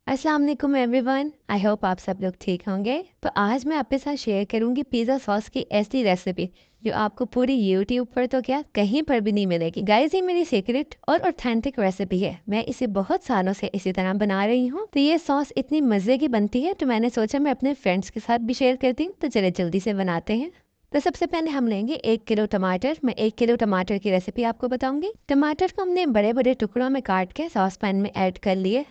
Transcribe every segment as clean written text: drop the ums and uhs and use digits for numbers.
अस्सलाम वालेकुम everyone. I hope आप सब लोग ठीक होंगे। तो आज मैं आपके साथ शेयर करूंगी पिज़्ज़ा सॉस की ऐसी रेसिपी जो आपको पूरी यूट्यूब पर तो क्या कहीं पर भी नहीं मिलेगी। गाइस, ये मेरी सीक्रेट और ऑथेंटिक रेसिपी है। मैं इसे बहुत सालों से इसी तरह बना रही हूँ। तो ये सॉस इतनी मज़े की बनती है तो मैंने सोचा मैं अपने फ्रेंड्स के साथ भी शेयर करती हूँ। तो चले जल्दी से बनाते हैं। तो सबसे पहले हम लेंगे 1 किलो टमाटर। मैं 1 किलो टमाटर की रेसिपी आपको बताऊंगी। टमाटर को हमने बड़े बड़े टुकड़ों में काट के सॉस पैन में ऐड कर लिए।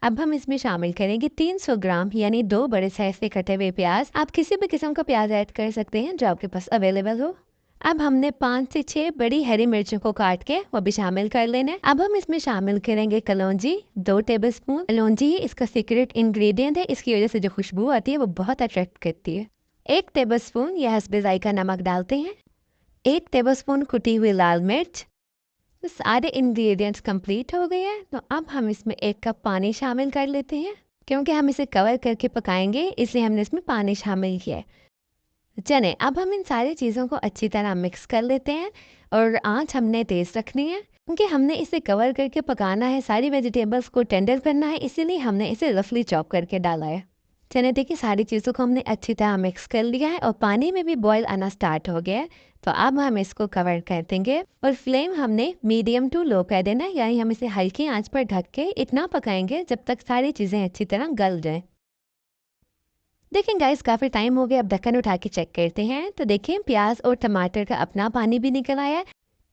अब हम इसमें शामिल करेंगे 300 ग्राम यानी 2 बड़े साइज के कटे हुए प्याज। आप किसी भी किस्म का प्याज ऐड कर सकते हैं जो आपके पास अवेलेबल हो। अब हमने 5 से 6 बड़ी हरी मिर्चों को काट के वो भी शामिल कर लेना है। अब हम इसमें शामिल करेंगे कलौंजी 2 टेबलस्पून। कलौंजी ही इसका सीक्रेट इंग्रेडिएंट है। इसकी वजह से जो खुशबू आती है वो बहुत अट्रैक्ट करती है। 1 टेबलस्पून या हस्बे जायका नमक डालते हैं। 1 टेबलस्पून कुटी हुई लाल मिर्च। तो सारे इंग्रेडिएंट्स कंप्लीट हो गए हैं। तो अब हम इसमें 1 कप पानी शामिल कर लेते हैं। क्योंकि हम इसे कवर करके पकाएंगे इसलिए हमने इसमें पानी शामिल किया है। चलें, अब हम इन सारी चीज़ों को अच्छी तरह मिक्स कर लेते हैं और आंच हमने तेज़ रखनी है क्योंकि हमने इसे कवर करके पकाना है। सारी वेजिटेबल्स को टेंडर करना है, इसीलिए हमने इसे रफली चॉप करके डाला है। चने देखिए, सारी चीज़ों को हमने अच्छी तरह मिक्स कर लिया है और पानी में भी बॉईल आना स्टार्ट हो गया है। तो अब हम इसको कवर कर देंगे और फ्लेम हमने मीडियम टू लो कर देना है, यानी हम इसे हल्की आंच पर ढक के इतना पकाएंगे जब तक सारी चीज़ें अच्छी तरह गल जाएं। देखिए गाइस, काफ़ी टाइम हो गया। अब ढक्कन उठा के चेक करते हैं। तो देखिए प्याज और टमाटर का अपना पानी भी निकल आया है।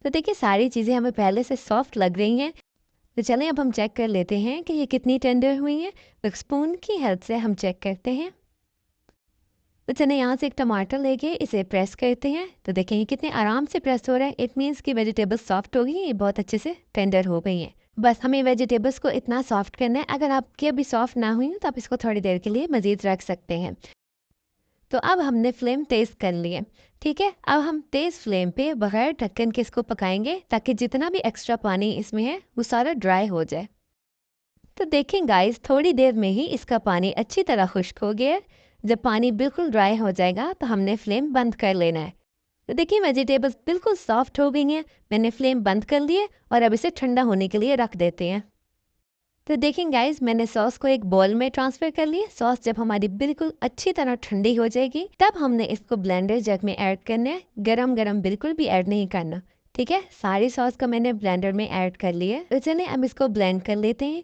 तो देखिए सारी चीज़ें हमें पहले से सॉफ्ट लग रही हैं। तो चलें अब हम चेक कर लेते हैं कि ये कितनी टेंडर हुई हैं। तो स्पून की हेल्प से हम चेक करते हैं। तो चलिए यहाँ से एक टमाटर लेके इसे प्रेस करते हैं। तो देखें ये कितने आराम से प्रेस हो रहा है। इट मीन्स कि वेजिटेबल्स सॉफ्ट हो गई, ये बहुत अच्छे से टेंडर हो गई हैं। बस हमें वेजिटेबल्स को इतना सॉफ्ट करना है। अगर आपकी अभी सॉफ्ट ना हुई हो तो आप इसको थोड़ी देर के लिए मज़ीद रख सकते हैं। तो अब हमने फ्लेम तेज़ कर ली है। ठीक है, अब हम तेज़ फ्लेम पे बगैर ढक्कन के इसको पकाएंगे ताकि जितना भी एक्स्ट्रा पानी इसमें है वो सारा ड्राई हो जाए। तो देखें गाइस, थोड़ी देर में ही इसका पानी अच्छी तरह खुश्क हो गया है। जब पानी बिल्कुल ड्राई हो जाएगा तो हमने फ्लेम बंद कर लेना है। तो देखिए वेजिटेबल्स बिल्कुल सॉफ्ट हो गई हैं। मैंने फ्लेम बंद कर लिए और अब इसे ठंडा होने के लिए रख देते हैं। तो देखें गाइस, मैंने सॉस को एक बाउल में ट्रांसफ़र कर लिया। सॉस जब हमारी बिल्कुल अच्छी तरह ठंडी हो जाएगी तब हमने इसको ब्लेंडर जग में ऐड करना है। गरम गरम बिल्कुल भी ऐड नहीं करना। ठीक है, सारी सॉस को मैंने ब्लेंडर में ऐड कर लिया। तो चलिए अब इसको ब्लेंड कर लेते हैं।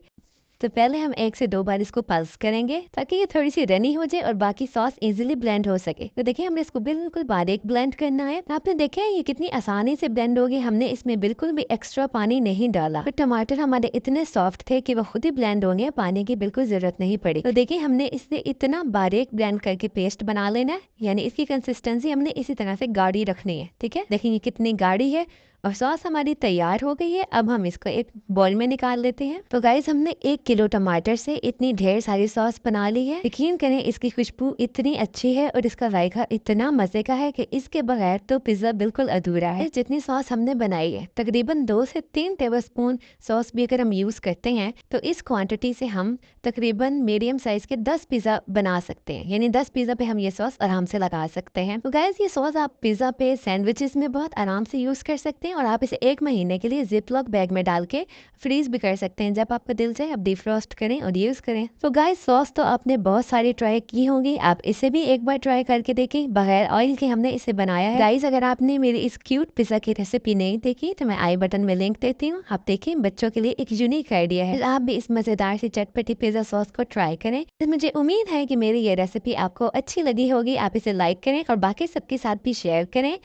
तो पहले हम 1 से 2 बार इसको पल्स करेंगे ताकि ये थोड़ी सी रनी हो जाए और बाकी सॉस इजीली ब्लेंड हो सके। तो देखिए हमने इसको बिल्कुल बारीक ब्लेंड करना है। आपने देखा है ये कितनी आसानी से ब्लेंड हो गई। हमने इसमें बिल्कुल भी एक्स्ट्रा पानी नहीं डाला। तो टमाटर हमारे इतने सॉफ्ट थे कि वो खुद ही ब्लेंड हो गए, पानी की बिल्कुल जरूरत नहीं पड़ी। तो देखिए हमने इसे इतना बारीक ब्लेंड करके पेस्ट बना लेना है, यानी इसकी कंसिस्टेंसी हमने इसी तरह से गाढ़ी रखनी है। ठीक है, देखिए ये कितनी गाढ़ी है और सॉस हमारी तैयार हो गई है। अब हम इसको एक बाउल में निकाल लेते हैं। तो गाइस, हमने 1 किलो टमाटर से इतनी ढेर सारी सॉस बना ली है। यकीन करें इसकी खुशबू इतनी अच्छी है और इसका जायका इतना मजे का है कि इसके बगैर तो पिज्ज़ा बिल्कुल अधूरा है। जितनी सॉस हमने बनाई है तकरीबन 2 से 3 टेबलस्पून सॉस भी अगर हम यूज़ करते हैं तो इस क्वांटिटी से हम तकरीबन मीडियम साइज़ के 10 पिज़्ज़ा बना सकते हैं। यानी 10 पिज़्ज़ा पे हम ये सॉस आराम से लगा सकते हैं। तो गाइस, ये सॉस आप पिज़्ज़ा पे, सैंडविचेस में बहुत आराम से यूज़ कर सकते हैं और आप इसे 1 महीने के लिए जिपलॉक बैग में डाल के फ्रीज भी कर सकते हैं। जब आपका दिल चाहे आप डिफ्रॉस्ट करें और यूज़ करें। तो गाइस, सॉस तो आपने बहुत सारी ट्राई की होंगी, आप इसे भी एक बार ट्राई करके देखें। बगैर ऑयल के हमने इसे बनाया है। गाइस, अगर आपने मेरी इस क्यूट पिज़्ज़ा की रेसिपी नहीं देखी तो मैं आई बटन में लिंक देती हूँ, आप देखिए। बच्चों के लिए एक यूनिक आइडिया है। आप भी इस मज़ेदार सी चटपटी पिज़्ज़ा सॉस को ट्राई करें। मुझे उम्मीद है कि मेरी ये रेसिपी आपको अच्छी लगी होगी। आप इसे लाइक करें और बाकी सबके साथ भी शेयर करें।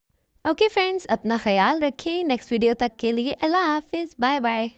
ओके फ्रेंड्स, अपना ख्याल रखिए। नेक्स्ट वीडियो तक के लिए अल्लाह हाफिज़, बाय बाय।